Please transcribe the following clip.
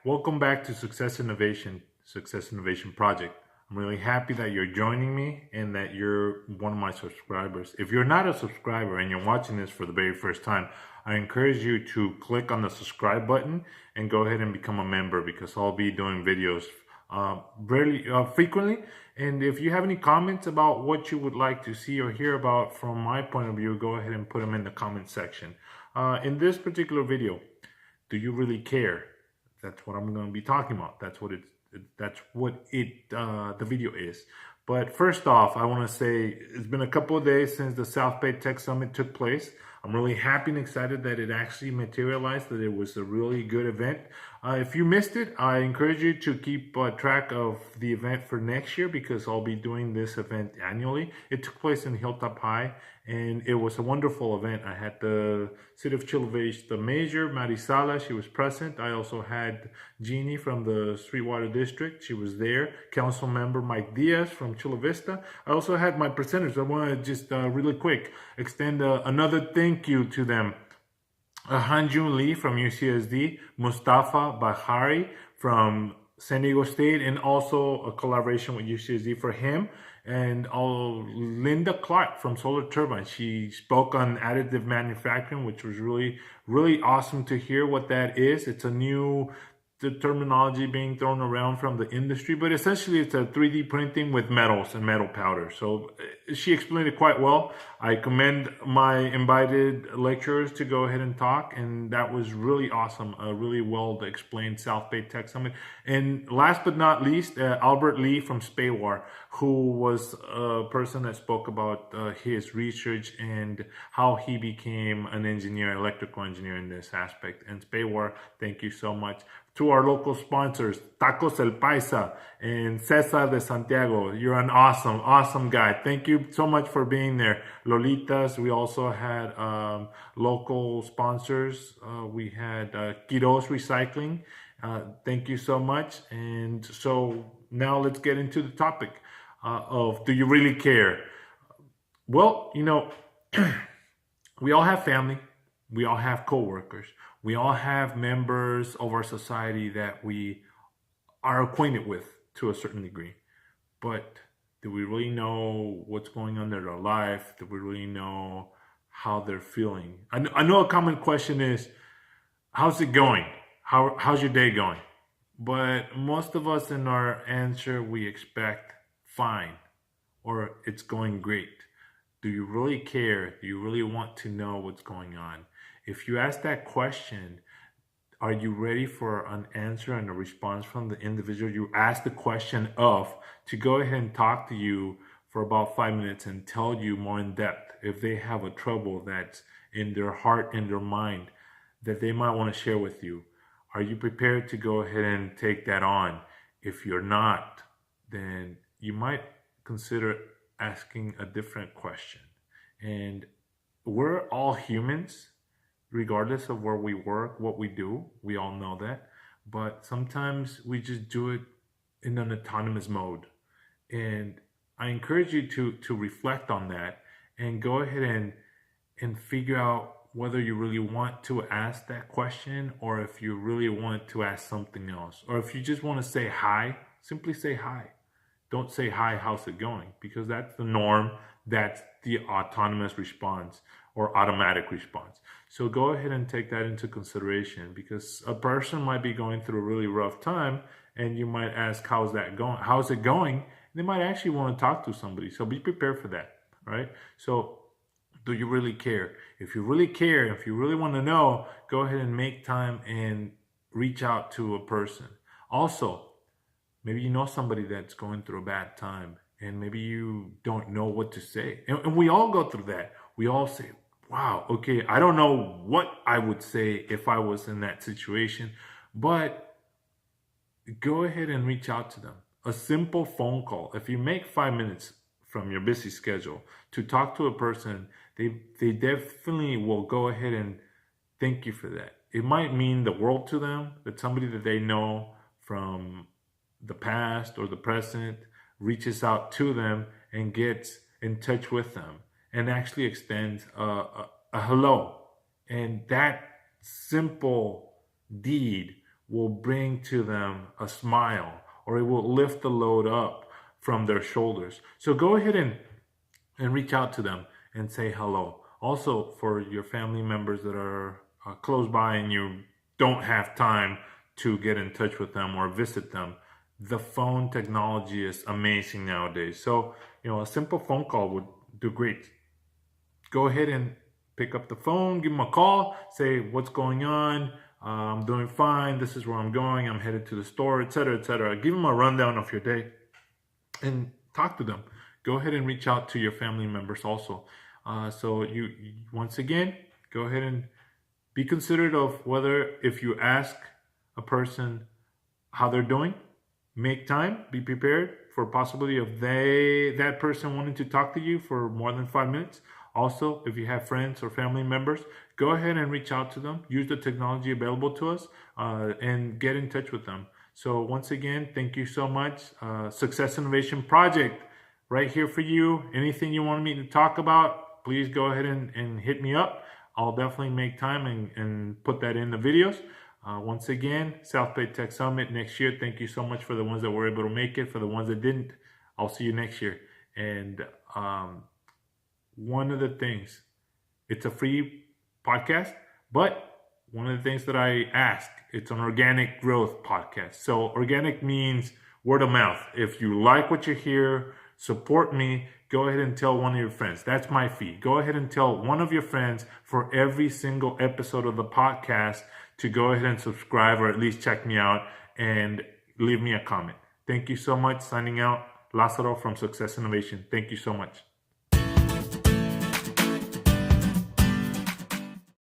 Welcome back to Success Innovation Project. I'm really happy that you're joining me and that you're one of my subscribers. If you're not a subscriber and you're watching this for the very first time, I encourage you to click on the subscribe button and go ahead and become a member, because I'll be doing videos frequently. And if you have any comments about what you would like to see or hear about from my point of view, go ahead and put them in the comment section. In this particular video, do you really care? That's what I'm going to be talking about. That's what the video is. But first off, I want to say it's been a couple of days since the SOUTHBAY Tech Summit took place. I'm really happy and excited that it actually materialized, that it was a really good event. If you missed it, I encourage you to keep track of the event for next year, because I'll be doing this event annually. It took place in Hilltop High, and it was a wonderful event. I had the City of Chula Vista Mayor, Marisala, she was present. I also had Jeannie from the Sweetwater District, she was there. Council member Mike Diaz from Chula Vista. I also had my presenters. I want to just really quick extend another thank you to them. Han-Joo Lee from UCSD, Mostafa Bagheri from San Diego State, and also a collaboration with UCSD for him, and Linda Clark from Solar Turbine. She spoke on additive manufacturing, which was really, really awesome to hear what that is. It's a new terminology being thrown around from the industry, but essentially it's a 3D printing with metals and metal powder. So she explained it quite well. I commend my invited lecturers to go ahead and talk, and that was really awesome. Really well explained SOUTHBAY Tech Summit. And last but not least, Albert Lee from SPAWAR, who was a person that spoke about his research and how he became an engineer, electrical engineer in this aspect. And SPAWAR, thank you so much. To our local sponsors, Tacos El Paisa and Cesar De Santiago. You're an awesome guy. Thank you so much for being there. Lolitas, we also had local sponsors. We had Quiroz Recycling. Thank you so much. And so now let's get into the topic of, do you really care? Well, you know, we all have family. We all have coworkers. We all have members of our society that we are acquainted with to a certain degree. But do we really know what's going on in their life? Do we really know how they're feeling? I know a common question is, how's it going? How's your day going? But most of us, in our answer, we expect fine, or it's going great. Do you really care? Do you really want to know what's going on? If you ask that question, are you ready for an answer and a response from the individual you asked the question of, to go ahead and talk to you for about 5 minutes and tell you more in depth if they have a trouble that's in their heart and their mind that they might want to share with you? Are you prepared to go ahead and take that on? If you're not, then you might consider asking a different question. And we're all humans, regardless of where we work, what we do. We all know that. But sometimes we just do it in an autonomous mode. And I encourage you to reflect on that and go ahead and figure out whether you really want to ask that question, or if you really want to ask something else. Or if you just want to say hi, simply say hi. Don't say, hi, how's it going? Because that's the norm. That's the autonomous response or automatic response. So go ahead and take that into consideration, because a person might be going through a really rough time, and you might ask, how's that going? How's it going? They might actually want to talk to somebody. So be prepared for that, right? So do you really care? If you really care, if you really want to know, go ahead and make time and reach out to a person. Also, maybe you know somebody that's going through a bad time, and maybe you don't know what to say. And we all go through that. We all say, wow, okay, I don't know what I would say if I was in that situation, but go ahead and reach out to them. A simple phone call. If you make 5 minutes from your busy schedule to talk to a person, they definitely will go ahead and thank you for that. It might mean the world to them that somebody that they know from the past or the present reaches out to them and gets in touch with them and actually extends a hello. And that simple deed will bring to them a smile, or it will lift the load up from their shoulders. So go ahead and reach out to them and say hello. Also, for your family members that are close by and you don't have time to get in touch with them or visit them, the phone technology is amazing nowadays. So, a simple phone call would do great. Go ahead and pick up the phone, give them a call, say what's going on. I'm doing fine. This is where I'm going. I'm headed to the store, etc., etc. Give them a rundown of your day and talk to them. Go ahead and reach out to your family members also. So you once again, go ahead and be considerate of whether, if you ask a person how they're doing, make time, be prepared for possibility of that person wanting to talk to you for more than 5 minutes. Also, if you have friends or family members, go ahead and reach out to them. Use the technology available to us and get in touch with them. So once again, thank you so much. Success Innovation Project, right here for you. Anything you want me to talk about, please go ahead and hit me up. I'll definitely make time and put that in the videos. Once again, South Bay Tech Summit next year. Thank you so much for the ones that were able to make it. For the ones that didn't, I'll see you next year. And one of the things, it's a free podcast, but one of the things that I ask, it's an organic growth podcast. So organic means word of mouth. If you like what you hear, support me, go ahead and tell one of your friends. That's my fee. Go ahead and tell one of your friends for every single episode of the podcast to go ahead and subscribe, or at least check me out and leave me a comment. Thank you so much. Signing out, Lázaro from Success Innovation. Thank you so much.